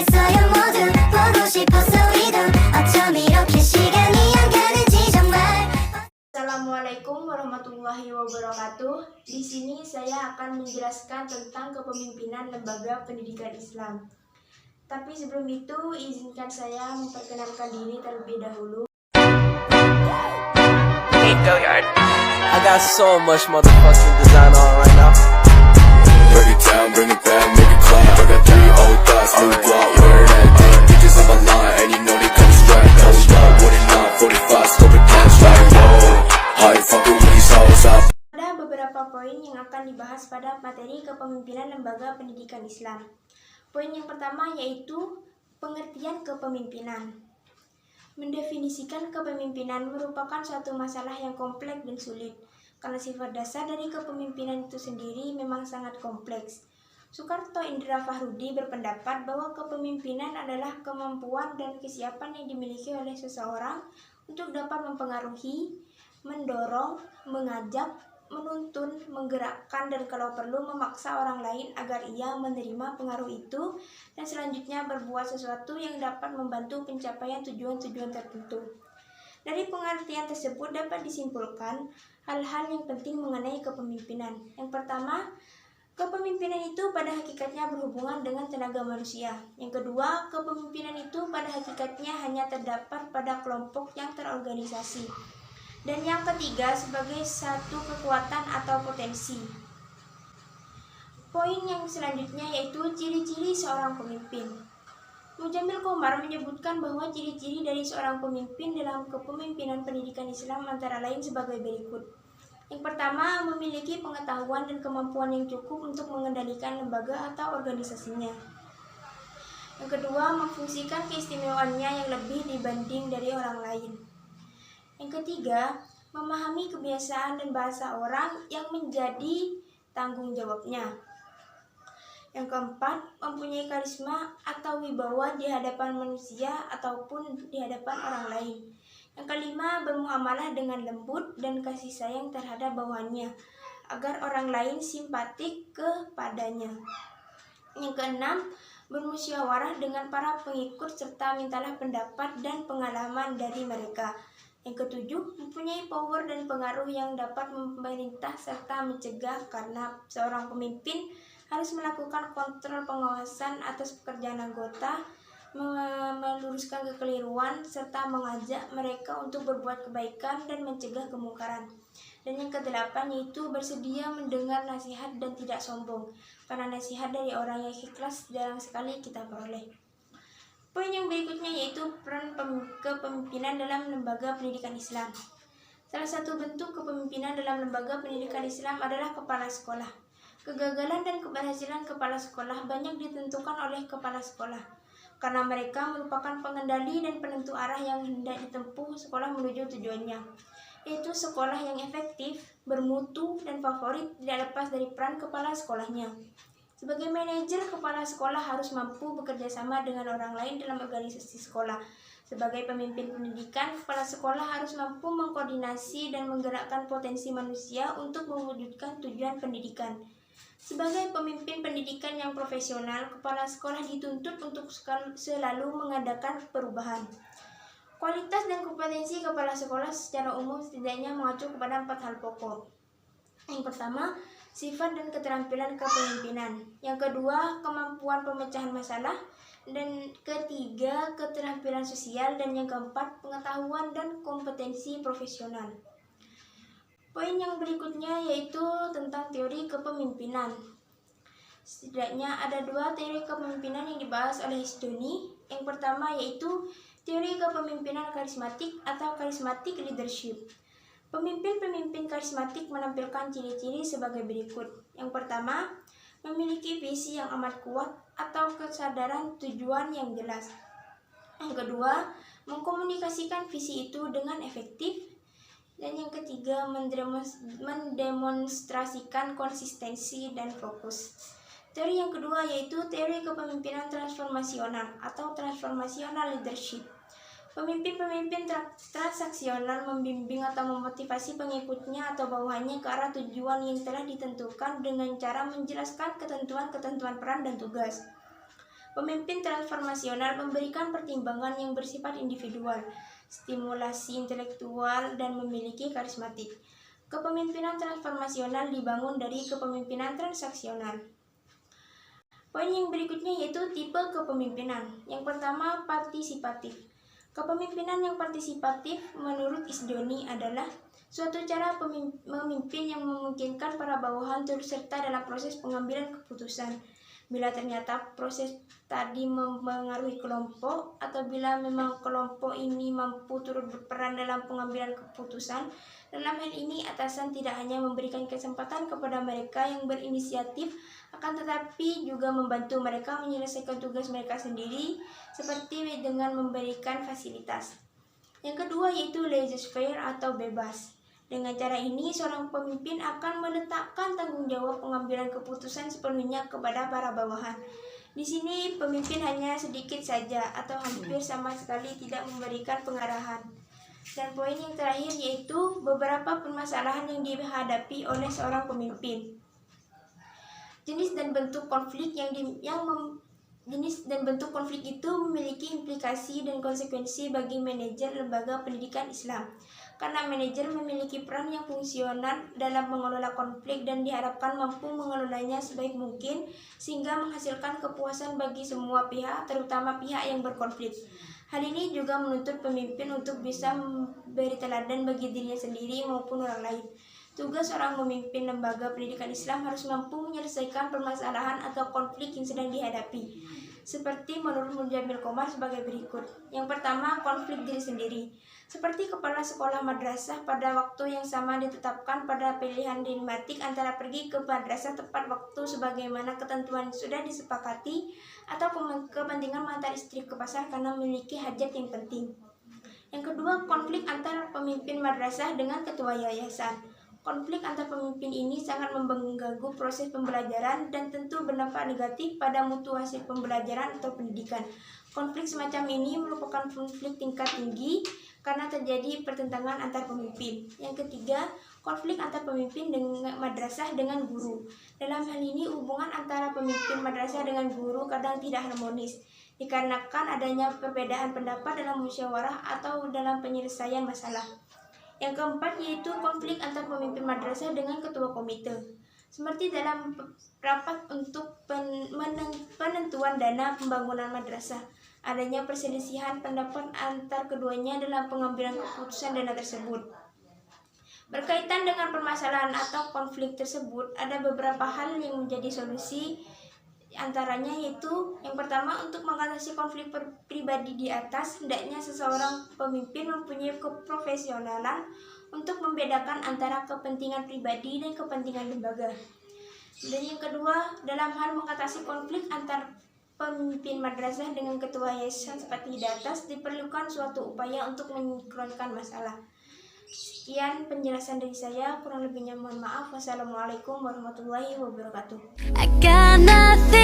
있어요 모두 보고 싶었어 우리도 어쩜 이렇게 시간이 안 가는지 정말. Assalamualaikum warahmatullahi wabarakatuh. Di sini saya akan menjelaskan tentang kepemimpinan lembaga pendidikan Islam. Tapi sebelum itu, izinkan saya memperkenalkan diri terlebih dahulu. I got so much motherfucking design on right now. Break it down, bring it back, make it clap. I got 3 old thoughts, new block, where that thing. Bitches on my line, and you know they come straight. Hold up, what it not, 45, scope it cash like, whoa. High fucking with these hoes up. Ada beberapa poin yang akan dibahas pada materi kepemimpinan lembaga pendidikan Islam. Poin yang pertama yaitu pengertian kepemimpinan. Mendefinisikan kepemimpinan merupakan suatu masalah yang kompleks dan sulit, karena sifat dasar dari kepemimpinan itu sendiri memang sangat kompleks. Soekarto Indra Fahrudi berpendapat bahwa kepemimpinan adalah kemampuan dan kesiapan yang dimiliki oleh seseorang untuk dapat mempengaruhi, mendorong, mengajak, menuntun, menggerakkan, dan kalau perlu memaksa orang lain agar ia menerima pengaruh itu dan selanjutnya berbuat sesuatu yang dapat membantu pencapaian tujuan-tujuan tertentu. Dari pengertian tersebut dapat disimpulkan hal-hal yang penting mengenai kepemimpinan. Yang pertama, kepemimpinan itu pada hakikatnya berhubungan dengan tenaga manusia. Yang kedua, kepemimpinan itu pada hakikatnya hanya terdapat pada kelompok yang terorganisasi. Dan yang ketiga, sebagai satu kekuatan atau potensi. Poin yang selanjutnya yaitu ciri-ciri seorang pemimpin. Mujamil Komar menyebutkan bahwa ciri-ciri dari seorang pemimpin dalam kepemimpinan pendidikan Islam antara lain sebagai berikut. Yang pertama, memiliki pengetahuan dan kemampuan yang cukup untuk mengendalikan lembaga atau organisasinya. Yang kedua, memfungsikan keistimewaannya yang lebih dibanding dari orang lain. Yang ketiga, memahami kebiasaan dan bahasa orang yang menjadi tanggung jawabnya. Yang keempat, mempunyai karisma atau wibawa di hadapan manusia ataupun di hadapan orang lain. Yang kelima, bermuamalah dengan lembut dan kasih sayang terhadap bawahannya, agar orang lain simpatik kepadanya. Yang keenam, bermusyawarah dengan para pengikut serta mintalah pendapat dan pengalaman dari mereka. Yang ketujuh, mempunyai power dan pengaruh yang dapat memerintah serta mencegah, karena seorang pemimpin harus melakukan kontrol pengawasan atas pekerjaan anggota, meluruskan kekeliruan, serta mengajak mereka untuk berbuat kebaikan dan mencegah kemungkaran. Dan yang kedelapan yaitu bersedia mendengar nasihat dan tidak sombong, karena nasihat dari orang yang ikhlas jarang sekali kita peroleh. Poin yang berikutnya yaitu peran kepemimpinan dalam lembaga pendidikan Islam. Salah satu bentuk kepemimpinan dalam lembaga pendidikan Islam adalah kepala sekolah. Kegagalan dan keberhasilan kepala sekolah banyak ditentukan oleh kepala sekolah, karena mereka merupakan pengendali dan penentu arah yang hendak ditempuh sekolah menuju tujuannya, yaitu sekolah yang efektif, bermutu, dan favorit tidak lepas dari peran kepala sekolahnya. Sebagai manajer, kepala sekolah harus mampu bekerja sama dengan orang lain dalam organisasi sekolah. Sebagai pemimpin pendidikan, kepala sekolah harus mampu mengkoordinasi dan menggerakkan potensi manusia untuk mewujudkan tujuan pendidikan. Sebagai pemimpin pendidikan yang profesional, kepala sekolah dituntut untuk selalu mengadakan perubahan. Kualitas dan kompetensi kepala sekolah secara umum setidaknya mengacu kepada 4 hal pokok. Yang pertama, sifat dan keterampilan kepemimpinan. Yang kedua, kemampuan pemecahan masalah. Dan ketiga, keterampilan sosial. Dan yang keempat, pengetahuan dan kompetensi profesional. Poin yang berikutnya yaitu tentang teori kepemimpinan. Setidaknya ada 2 teori kepemimpinan yang dibahas oleh Hesdoni. Yang pertama yaitu teori kepemimpinan karismatik atau charismatic leadership. Pemimpin-pemimpin karismatik menampilkan ciri-ciri sebagai berikut. Yang pertama, memiliki visi yang amat kuat atau kesadaran tujuan yang jelas. Yang kedua, mengkomunikasikan visi itu dengan efektif. Dan yang ketiga, mendemonstrasikan konsistensi dan fokus. Teori yang kedua yaitu teori kepemimpinan transformasional atau transformational leadership. Pemimpin-pemimpin transaksional membimbing atau memotivasi pengikutnya atau bawahannya ke arah tujuan yang telah ditentukan dengan cara menjelaskan ketentuan-ketentuan peran dan tugas. Pemimpin transformasional memberikan pertimbangan yang bersifat individual, stimulasi intelektual, dan memiliki karismatik. Kepemimpinan transformasional dibangun dari kepemimpinan transaksional. Poin yang berikutnya yaitu tipe kepemimpinan. Yang pertama, partisipatif. Kepemimpinan yang partisipatif menurut Isdoni adalah suatu cara memimpin yang memungkinkan para bawahan turut serta dalam proses pengambilan keputusan. Bila ternyata proses tadi mempengaruhi kelompok, atau bila memang kelompok ini mampu turut berperan dalam pengambilan keputusan. Dalam hal ini, atasan tidak hanya memberikan kesempatan kepada mereka yang berinisiatif, akan tetapi juga membantu mereka menyelesaikan tugas mereka sendiri, seperti dengan memberikan fasilitas. Yang kedua yaitu laissez-faire atau bebas. Dengan cara ini, seorang pemimpin akan meletakkan tanggung jawab pengambilan keputusan sepenuhnya kepada para bawahan. Di sini, pemimpin hanya sedikit saja atau hampir sama sekali tidak memberikan pengarahan. Dan poin yang terakhir yaitu beberapa permasalahan yang dihadapi oleh seorang pemimpin. Jenis dan bentuk konflik jenis dan bentuk konflik itu memiliki implikasi dan konsekuensi bagi manajer lembaga pendidikan Islam. Karena manajer memiliki peran yang fungsional dalam mengelola konflik dan diharapkan mampu mengelolanya sebaik mungkin sehingga menghasilkan kepuasan bagi semua pihak, terutama pihak yang berkonflik. Hal ini juga menuntut pemimpin untuk bisa memberi teladan bagi dirinya sendiri maupun orang lain. Tugas seorang pemimpin lembaga pendidikan Islam harus mampu menyelesaikan permasalahan atau konflik yang sedang dihadapi. Seperti menurut Mujamil Komar sebagai berikut. Yang pertama, konflik diri sendiri. Seperti kepala sekolah madrasah pada waktu yang sama ditetapkan pada pilihan dilematik antara pergi ke madrasah tepat waktu sebagaimana ketentuan sudah disepakati atau kepentingan mengantar istri ke pasar karena memiliki hajat yang penting. Yang kedua, konflik antara pemimpin madrasah dengan ketua yayasan. Konflik antar pemimpin ini sangat mengganggu proses pembelajaran dan tentu berdampak negatif pada mutu hasil pembelajaran atau pendidikan. Konflik semacam ini merupakan konflik tingkat tinggi karena terjadi pertentangan antar pemimpin. Yang ketiga, konflik antar pemimpin dengan madrasah dengan guru. Dalam hal ini, hubungan antara pemimpin madrasah dengan guru kadang tidak harmonis, dikarenakan adanya perbedaan pendapat dalam musyawarah atau dalam penyelesaian masalah. Yang keempat yaitu konflik antar pemimpin madrasah dengan ketua komite. Seperti dalam rapat untuk penentuan dana pembangunan madrasah, adanya perselisihan pendapat antar keduanya dalam pengambilan keputusan dana tersebut. Berkaitan dengan permasalahan atau konflik tersebut, ada beberapa hal yang menjadi solusi. Antaranya yaitu yang pertama, untuk mengatasi konflik pribadi di atas, hendaknya seseorang pemimpin mempunyai keprofesionalan untuk membedakan antara kepentingan pribadi dan kepentingan lembaga. Dan yang kedua, dalam hal mengatasi konflik antar pemimpin madrasah dengan ketua yayasan seperti di atas, diperlukan suatu upaya untuk menyingkronkan masalah. Sekian penjelasan dari saya, kurang lebihnya mohon maaf. Wassalamualaikum warahmatullahi wabarakatuh. I got nothing